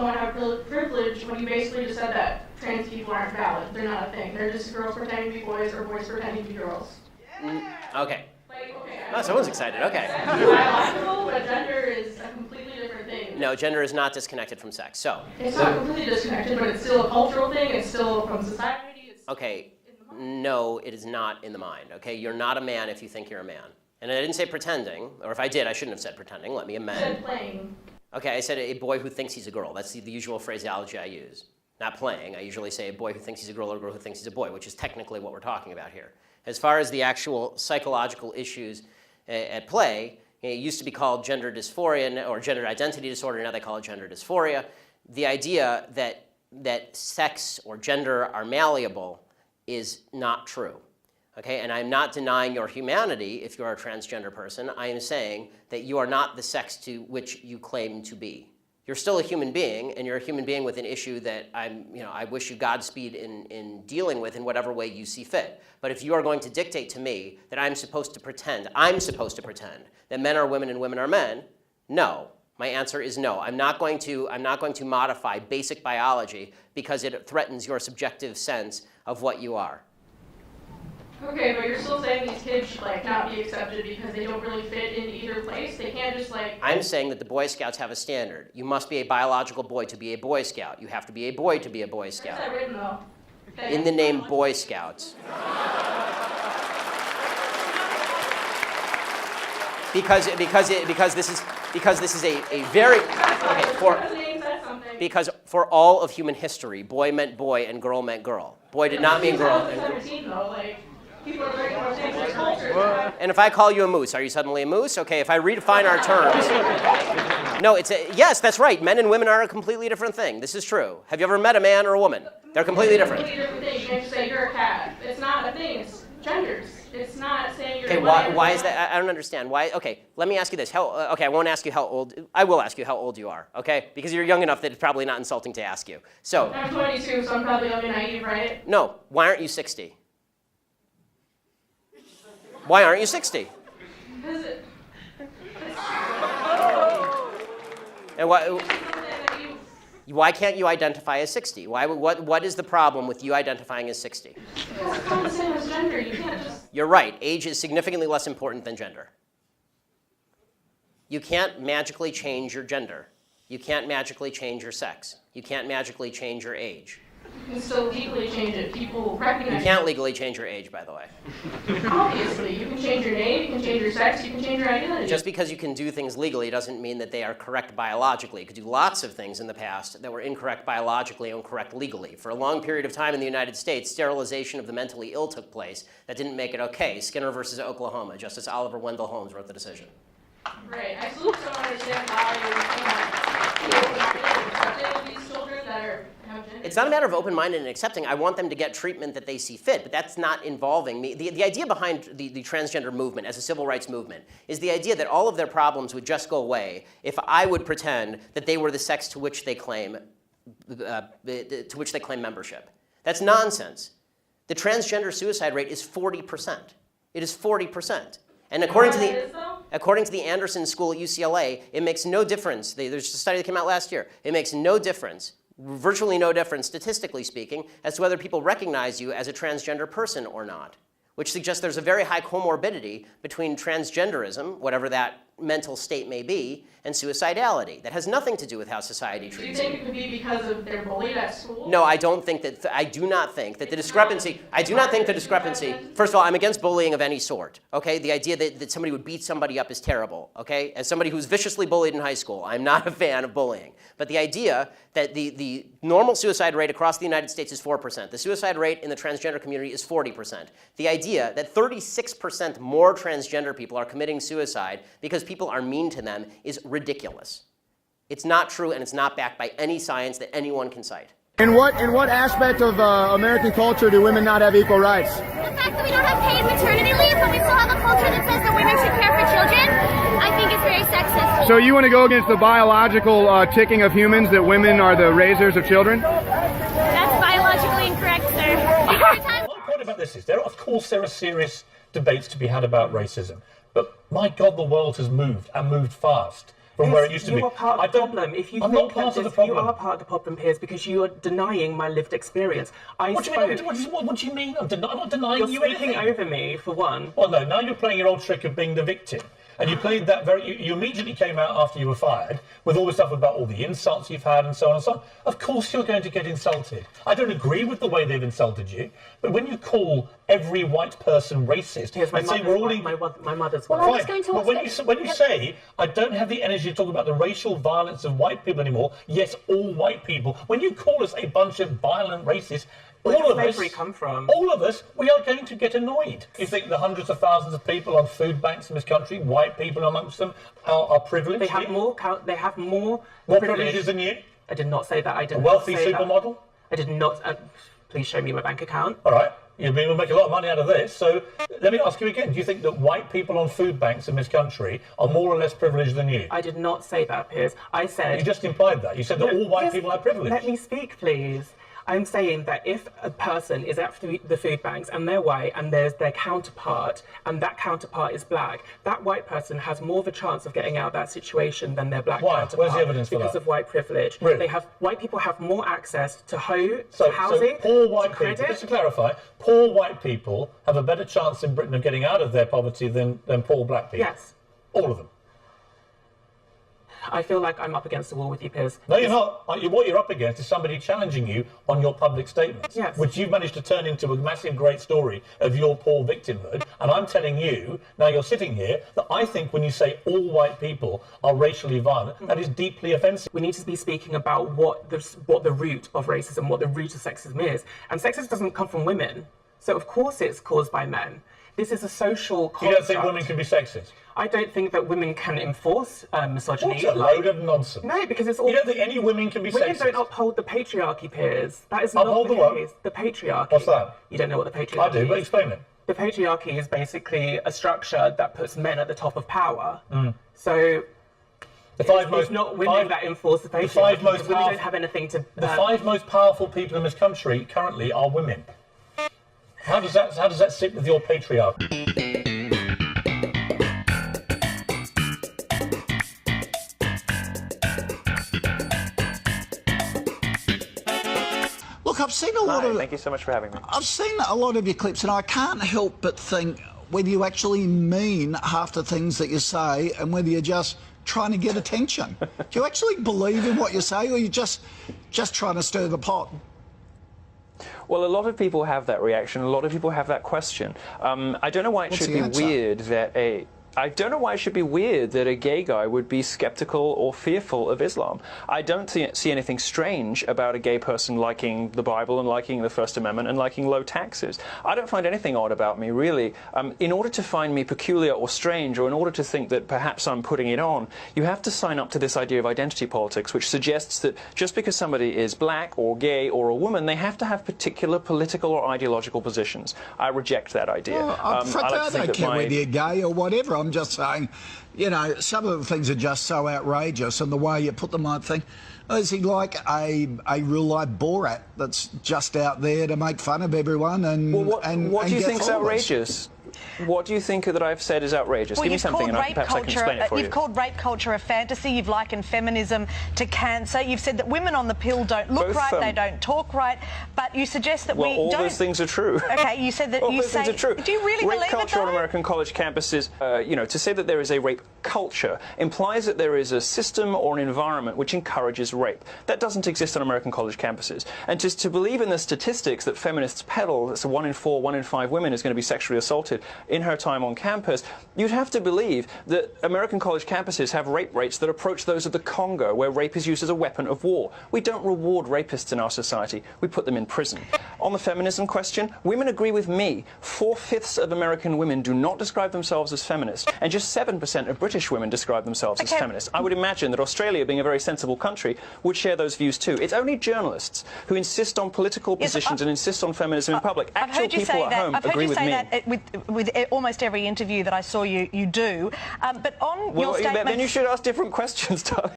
don't have privilege when you basically just said that trans people aren't valid. They're not a thing. They're just girls pretending to be boys or boys pretending to be girls. Okay. Like, okay. Oh, someone's excited. Okay. Sex is biological, but gender is a completely different thing. No, gender is not disconnected from sex. So. It's not completely disconnected, but it's still a cultural thing. It's still from society. It's okay. No, it is not in the mind. Okay, you're not a man if you think you're a man. And I didn't say pretending, or if I did, I shouldn't have said pretending. Let me amend. You said playing. Okay, I said a boy who thinks he's a girl. That's the usual phraseology I use. Not playing. I usually say a boy who thinks he's a girl or a girl who thinks he's a boy, which is technically what we're talking about here. As far as the actual psychological issues at play, it used to be called gender dysphoria or gender identity disorder. Now they call it gender dysphoria. The idea that sex or gender are malleable is not true. Okay, and I'm not denying your humanity if you're a transgender person. I am saying that you are not the sex to which you claim to be. You're still a human being, and you're a human being with an issue that I wish you Godspeed in dealing with in whatever way you see fit. But if you are going to dictate to me that I'm supposed to pretend that men are women and women are men, no. My answer is no. I'm not going to modify basic biology because it threatens your subjective sense of what you are. Okay, but you're still saying these kids should not be accepted because they don't really fit in either place? They can't just I'm saying that the Boy Scouts have a standard. You must be a biological boy to be a Boy Scout. You have to be a boy to be a Boy Scout. Where's that written, though? Okay. In the name Boy Scouts. Because this is a very because for all of human history, boy meant boy and girl meant girl. Boy did not mean girl. People are very much changing their culture. And if I call you a moose, are you suddenly a moose? Okay, if I redefine our terms. No, yes, that's right. Men and women are a completely different thing. This is true. Have you ever met a man or a woman? They're completely different. Completely different thing. You can't just say you're a cat. It's not a thing. It's genders. It's not saying you're. Okay, why is that? I don't understand. Why? Okay, let me ask you this. Okay, I won't ask you how old. I will ask you how old you are. Okay, because you're young enough that it's probably not insulting to ask you. So. I'm 22, so I'm probably young and naive, right? No. Why aren't you 60? Why aren't you 60? Because it. And why can't you identify as 60? What is the problem with you identifying as 60? Because it's not the same as gender. You can't just. You're right. Age is significantly less important than gender. You can't magically change your gender. You can't magically change your sex. You can't magically change your age. You can still legally change it. People recognize. You can't legally change your age, by the way. Obviously, you can change your name, you can change your sex, you can change your identity. Just because you can do things legally doesn't mean that they are correct biologically. You could do lots of things in the past that were incorrect biologically and correct legally. For a long period of time in the United States, sterilization of the mentally ill took place. That didn't make it okay. Skinner versus Oklahoma. Justice Oliver Wendell Holmes wrote the decision. Right. I still don't understand why you're accepting these children that are. It's not a matter of open-minded and accepting. I want them to get treatment that they see fit, but that's not involving me. The idea behind the transgender movement as a civil rights movement is the idea that all of their problems would just go away if I would pretend that they were the sex to which they claim membership. That's nonsense. The transgender suicide rate is 40%. It is 40%. And according to the Anderson School at UCLA, it makes no difference. There's a study that came out last year. It makes no difference, virtually no difference, statistically speaking, as to whether people recognize you as a transgender person or not, which suggests there's a very high comorbidity between transgenderism, whatever that mental state may be, and suicidality. That has nothing to do with how society treats you. Do you think it could be because of they're bullied at school? No, I don't think that. I do not think that the discrepancy. I do not think the discrepancy. First of all, I'm against bullying of any sort. Okay, the idea that somebody would beat somebody up is terrible. Okay, as somebody who's viciously bullied in high school, I'm not a fan of bullying. But the idea that the normal suicide rate across the United States is 4%. The suicide rate in the transgender community is 40%. The idea that 36% more transgender people are committing suicide because people are mean to them is ridiculous. It's not true, and it's not backed by any science that anyone can cite. In what aspect of American culture do women not have equal rights? The fact that we don't have paid maternity leave, but we still have a culture that says that women should care for children, I think is very sexist. So you want to go against the biological ticking of humans that women are the raisers of children? That's biologically incorrect, sir. My point about this is, of course there are serious debates to be had about racism, but my God, the world has moved, and moved fast. from where it used to be. You are part of the problem. If you I'm think not part that of the problem. You are part of the problem, Piers, because you are denying my lived experience. What do you mean? I'm not denying You're you speaking anything. over me, for one. Well, no, now you're playing your old trick of being the victim. And you played that you immediately came out after you were fired with all the stuff about all the insults you've had and so on and so on. Of course you're going to get insulted. I don't agree with the way they've insulted you, but when you call every white person racist and say we're all in... My mother's Well, white. I was going to But ask when you say, I don't have the energy to talk about the racial violence of white people anymore, yes, all white people, when you call us a bunch of violent racists, Where all does of us, slavery come from? all of us, we are going to get annoyed. You think the hundreds of thousands of people on food banks in this country, white people amongst them, are privileged? They have more. They have more privileges than you? I did not say that. I did A not wealthy say that. supermodel? I did not. Please show me my bank account. All right. You'll be able to make a lot of money out of this. So let me ask you again. Do you think that white people on food banks in this country are more or less privileged than you? I did not say that, Piers. I said... You just implied that. You said that all white people have privilege. Let me speak, please. I'm saying that if a person is at the food banks and they're white and there's their counterpart and that counterpart is black, that white person has more of a chance of getting out of that situation than their black counterpart. Where's the evidence for that? Because of white privilege. Really? White people have more access to housing, So poor white to people, credit. just to clarify, poor white people have a better chance in Britain of getting out of their poverty than poor black people? Yes. All of them? I feel like I'm up against the wall with you, Piers. No, you're not. What you're up against is somebody challenging you on your public statements, Yes. which you've managed to turn into a massive, great story of your poor victimhood. And I'm telling you, now you're sitting here, that I think when you say all white people are racially violent, that is deeply offensive. We need to be speaking about what the root of racism, what the root of sexism is. And sexism doesn't come from women. So of course it's caused by men. This is a social construct. You don't think women can be sexist? I don't think that women can enforce misogyny. What a load of nonsense. No, because it's all... You don't think any women can be Women sexist? don't uphold the patriarchy, Piers. That is not Uphold the the what? case. The patriarchy. What's that? You don't know what the patriarchy I do, is. but explain it. The patriarchy is basically a structure that puts men at the top of power. So... It's not women that enforce the patriarchy. Women don't have anything to... The five most powerful people in this country currently are women. How does that sit with your patriarchy? Look, I've seen a lot of... Thank you so much for having me. I've seen a lot of your clips, and I can't help but think whether you actually mean half the things that you say and whether you're just trying to get attention. Do you actually believe in what you say, or are you just trying to stir the pot? Well, a lot of people have that reaction. A lot of people have that question. I don't know why it What's should the be answer? weird that I don't know why it should be weird that a gay guy would be skeptical or fearful of Islam. I don't see anything strange about a gay person liking the Bible and liking the First Amendment and liking low taxes. I don't find anything odd about me, really. In order to find me peculiar or strange, or in order to think that perhaps I'm putting it on, you have to sign up to this idea of identity politics, which suggests that just because somebody is black or gay or a woman, they have to have particular political or ideological positions. I reject that idea. Well, I don't care whether you're gay or whatever. I'm just saying, you know, some of the things are just so outrageous, and the way you put them, I think, is he like a real-life Borat that's just out there to make fun of everyone and Well, what do you get think is followers? outrageous? What do you think that I've said is outrageous? Well, Give me something and perhaps I can explain it for you. You've called rape culture a fantasy. You've likened feminism to cancer. You've said that women on the pill don't look Both, right, they don't talk right. But you suggest that well, we all don't... those things are true. Okay, you said that all you those say... things are true. Do you really rape believe culture it, on though? American college campuses, you know, to say that there is a rape culture implies that there is a system or an environment which encourages rape. That doesn't exist on American college campuses. And just to believe in the statistics that feminists peddle, that's 1 in 4, 1 in 5 women is going to be sexually assaulted in her time on campus, you'd have to believe that American college campuses have rape rates that approach those of the Congo, where rape is used as a weapon of war. We don't reward rapists in our society. We put them in prison. On the feminism question, women agree with me. 4/5 of American women do not describe themselves as feminists, and just 7% of British women describe themselves as feminists. I would imagine that Australia, being a very sensible country, would share those views too. It's only journalists who insist on political positions and insist on feminism in public. Actual people at home agree with me. I've heard you say that with almost every interview that I saw you do. But on your statement... Then you should ask different questions, darling.